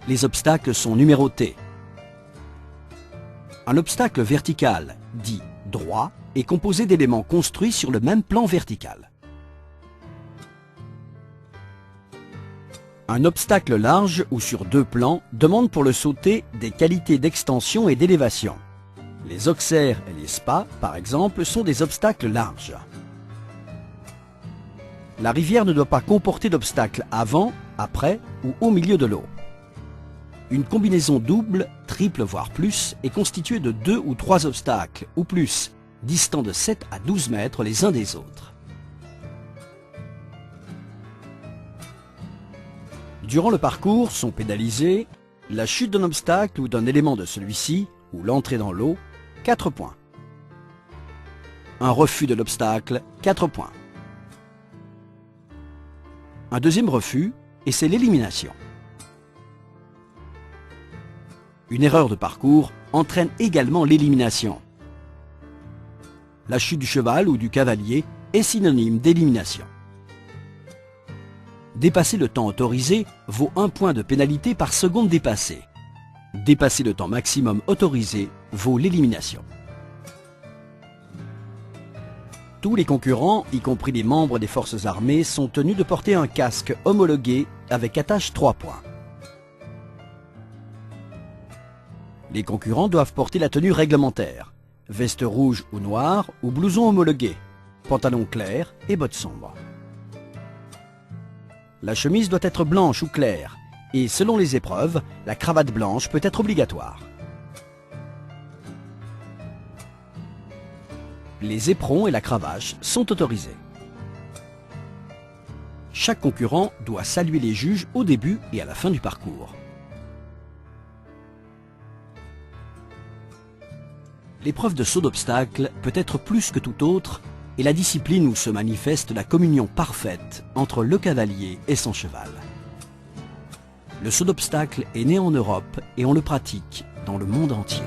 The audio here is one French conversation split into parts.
Les obstacles sont numérotés. Un obstacle vertical, dit droit, est composé d'éléments construits sur le même plan vertical. Un obstacle large ou sur deux plans demande pour le sauter des qualités d'extension et d'élévation. Les auxerres et les spas, par exemple, sont des obstacles larges. La rivière ne doit pas comporter d'obstacles avant, après ou au milieu de l'eau. Une combinaison double, triple voire plus est constituée de 2 ou 3 obstacles ou plus, distants de 7 à 12 mètres les uns des autres. Durant le parcours sont pénalisés la chute d'un obstacle ou d'un élément de celui-ci, ou l'entrée dans l'eau, 4 points. Un refus de l'obstacle, 4 points. Un deuxième refus, et c'est l'élimination. Une erreur de parcours entraîne également l'élimination. La chute du cheval ou du cavalier est synonyme d'élimination. Dépasser le temps autorisé vaut 1 point de pénalité par seconde dépassée. Dépasser le temps maximum autorisé vaut l'élimination. Tous les concurrents, y compris les membres des forces armées, sont tenus de porter un casque homologué avec attache 3 points. Les concurrents doivent porter la tenue réglementaire, veste rouge ou noire ou blouson homologué, pantalon clair et bottes sombres. La chemise doit être blanche ou claire et, selon les épreuves, la cravate blanche peut être obligatoire. Les éperons et la cravache sont autorisés. Chaque concurrent doit saluer les juges au début et à la fin du parcours. L'épreuve de saut d'obstacle peut être plus que tout autre et la discipline où se manifeste la communion parfaite entre le cavalier et son cheval. Le saut d'obstacle est né en Europe et on le pratique dans le monde entier.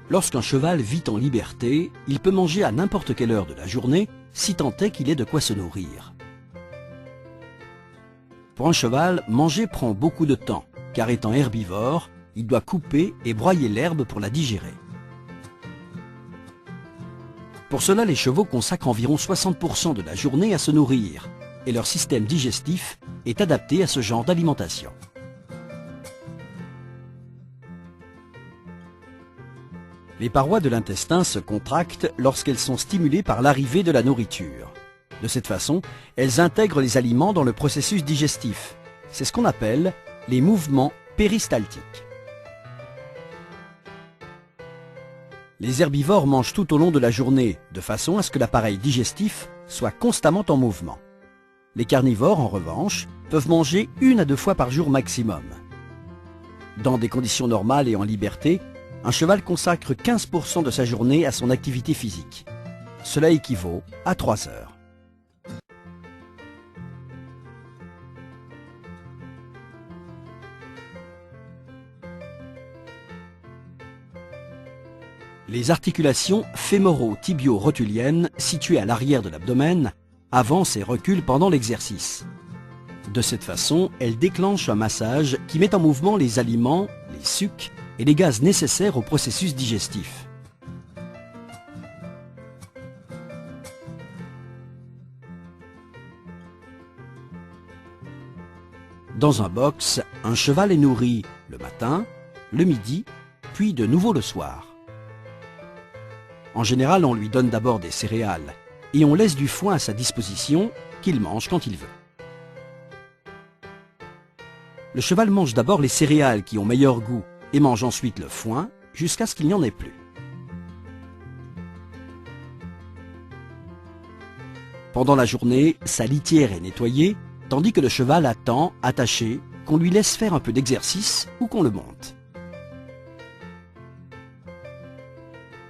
Lorsqu'un cheval vit en liberté, il peut manger à n'importe quelle heure de la journée, si tant est qu'il ait de quoi se nourrir. Pour un cheval, manger prend beaucoup de temps, car étant herbivore, il doit couper et broyer l'herbe pour la digérer. Pour cela, les chevaux consacrent environ 60% de la journée à se nourrir, et leur système digestif est adapté à ce genre d'alimentation. Les parois de l'intestin se contractent lorsqu'elles sont stimulées par l'arrivée de la nourriture. De cette façon, elles intègrent les aliments dans le processus digestif. C'est ce qu'on appelle les mouvements péristaltiques. Les herbivores mangent tout au long de la journée, de façon à ce que l'appareil digestif soit constamment en mouvement. Les carnivores, en revanche, peuvent manger 1 à 2 fois par jour maximum. Dans des conditions normales et en liberté, un cheval consacre 15% de sa journée à son activité physique. Cela équivaut à 3 heures. Les articulations fémoro-tibio-rotuliennes situées à l'arrière de l'abdomen avancent et reculent pendant l'exercice. De cette façon, elles déclenchent un massage qui met en mouvement les aliments, les sucs et les gaz nécessaires au processus digestif. Dans un box, un cheval est nourri le matin, le midi, puis de nouveau le soir. En général, on lui donne d'abord des céréales et on laisse du foin à sa disposition qu'il mange quand il veut. Le cheval mange d'abord les céréales qui ont meilleur goût et mange ensuite le foin jusqu'à ce qu'il n'y en ait plus. Pendant la journée, sa litière est nettoyée, tandis que le cheval attend, attaché, qu'on lui laisse faire un peu d'exercice ou qu'on le monte.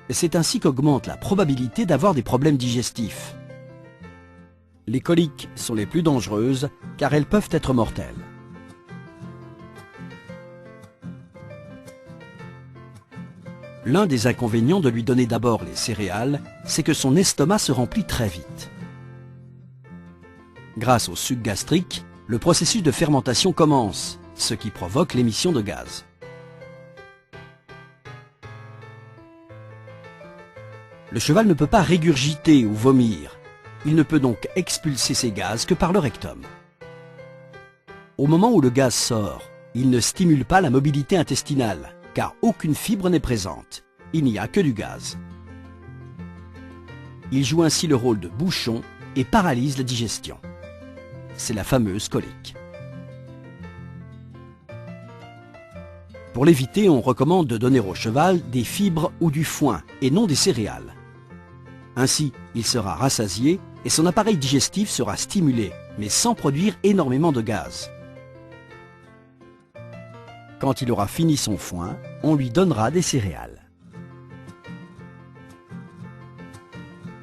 C'est ainsi qu'augmente la probabilité d'avoir des problèmes digestifs. Les coliques sont les plus dangereuses car elles peuvent être mortelles. L'un des inconvénients de lui donner d'abord les céréales, c'est que son estomac se remplit très vite. Grâce au suc gastrique, le processus de fermentation commence, ce qui provoque l'émission de gaz. Le cheval ne peut pas régurgiter ou vomir. Il ne peut donc expulser ces gaz que par le rectum. Au moment où le gaz sort, il ne stimule pas la mobilité intestinale, car aucune fibre n'est présente. Il n'y a que du gaz. Il joue ainsi le rôle de bouchon et paralyse la digestion. C'est la fameuse colique. Pour l'éviter, on recommande de donner au cheval des fibres ou du foin et non des céréales. Ainsi, il sera rassasié et son appareil digestif sera stimulé, mais sans produire énormément de gaz. Quand il aura fini son foin, on lui donnera des céréales.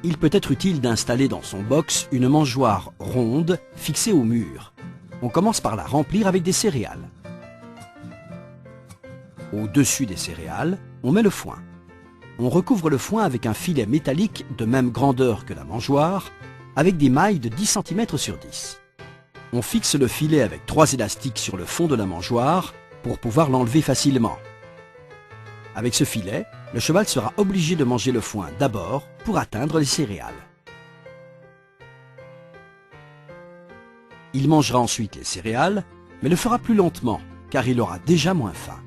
Il peut être utile d'installer dans son box une mangeoire ronde fixée au mur. On commence par la remplir avec des céréales. Au-dessus des céréales, on met le foin. On recouvre le foin avec un filet métallique de même grandeur que la mangeoire, avec des mailles de 10 cm sur 10. On fixe le filet avec 3 élastiques sur le fond de la mangeoire pour pouvoir l'enlever facilement. Avec ce filet, le cheval sera obligé de manger le foin d'abord pour atteindre les céréales. Il mangera ensuite les céréales, mais le fera plus lentement, car il aura déjà moins faim.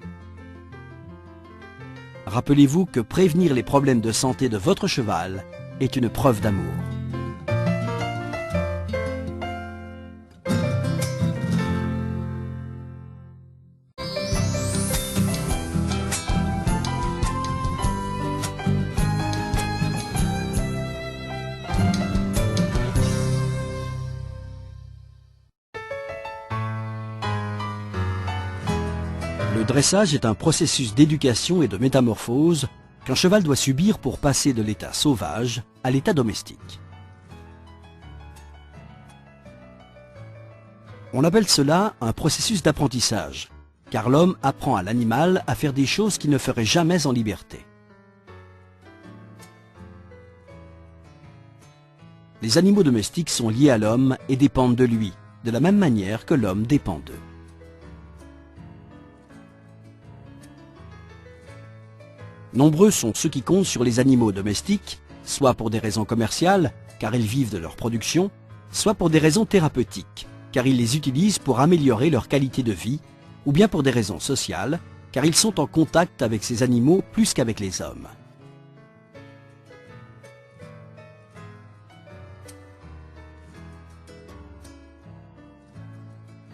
Rappelez-vous que prévenir les problèmes de santé de votre cheval est une preuve d'amour. Le dressage est un processus d'éducation et de métamorphose qu'un cheval doit subir pour passer de l'état sauvage à l'état domestique. On appelle cela un processus d'apprentissage, car l'homme apprend à l'animal à faire des choses qu'il ne ferait jamais en liberté. Les animaux domestiques sont liés à l'homme et dépendent de lui, de la même manière que l'homme dépend d'eux. Nombreux sont ceux qui comptent sur les animaux domestiques, soit pour des raisons commerciales, car ils vivent de leur production, soit pour des raisons thérapeutiques, car ils les utilisent pour améliorer leur qualité de vie, ou bien pour des raisons sociales, car ils sont en contact avec ces animaux plus qu'avec les hommes.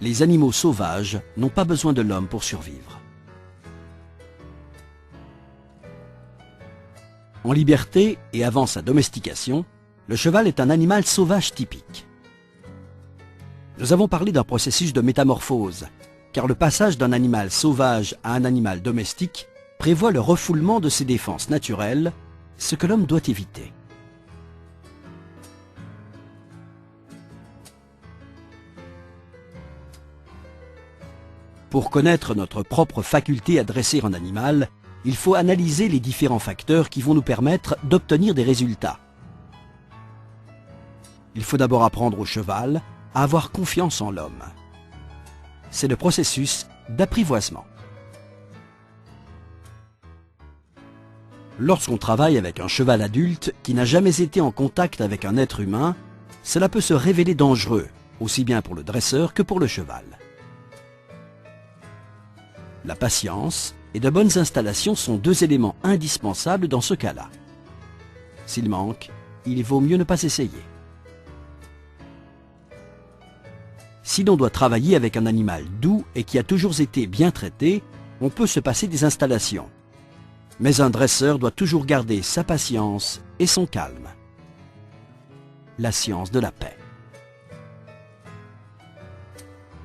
Les animaux sauvages n'ont pas besoin de l'homme pour survivre. En liberté et avant sa domestication, le cheval est un animal sauvage typique. Nous avons parlé d'un processus de métamorphose, car le passage d'un animal sauvage à un animal domestique prévoit le refoulement de ses défenses naturelles, ce que l'homme doit éviter. Pour connaître notre propre faculté à dresser un animal, il faut analyser les différents facteurs qui vont nous permettre d'obtenir des résultats. Il faut d'abord apprendre au cheval à avoir confiance en l'homme. C'est le processus d'apprivoisement. Lorsqu'on travaille avec un cheval adulte qui n'a jamais été en contact avec un être humain, cela peut se révéler dangereux, aussi bien pour le dresseur que pour le cheval. La patience et de bonnes installations sont deux éléments indispensables dans ce cas-là. S'il manque, il vaut mieux ne pas essayer. Si l'on doit travailler avec un animal doux et qui a toujours été bien traité, on peut se passer des installations. Mais un dresseur doit toujours garder sa patience et son calme. La science de la paix.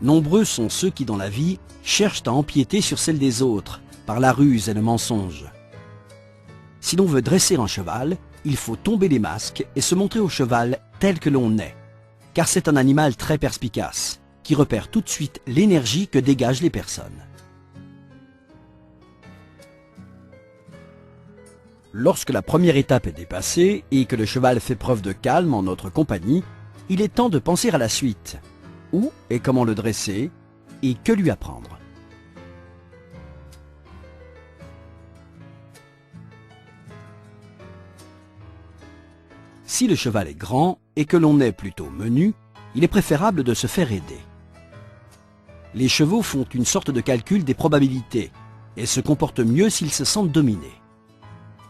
Nombreux sont ceux qui, dans la vie, cherchent à empiéter sur celle des autres, par la ruse et le mensonge. Si l'on veut dresser un cheval, il faut tomber les masques et se montrer au cheval tel que l'on est, car c'est un animal très perspicace, qui repère tout de suite l'énergie que dégagent les personnes. Lorsque la première étape est dépassée et que le cheval fait preuve de calme en notre compagnie, il est temps de penser à la suite. Où et comment le dresser et que lui apprendre. Si le cheval est grand et que l'on est plutôt menu, il est préférable de se faire aider. Les chevaux font une sorte de calcul des probabilités et se comportent mieux s'ils se sentent dominés.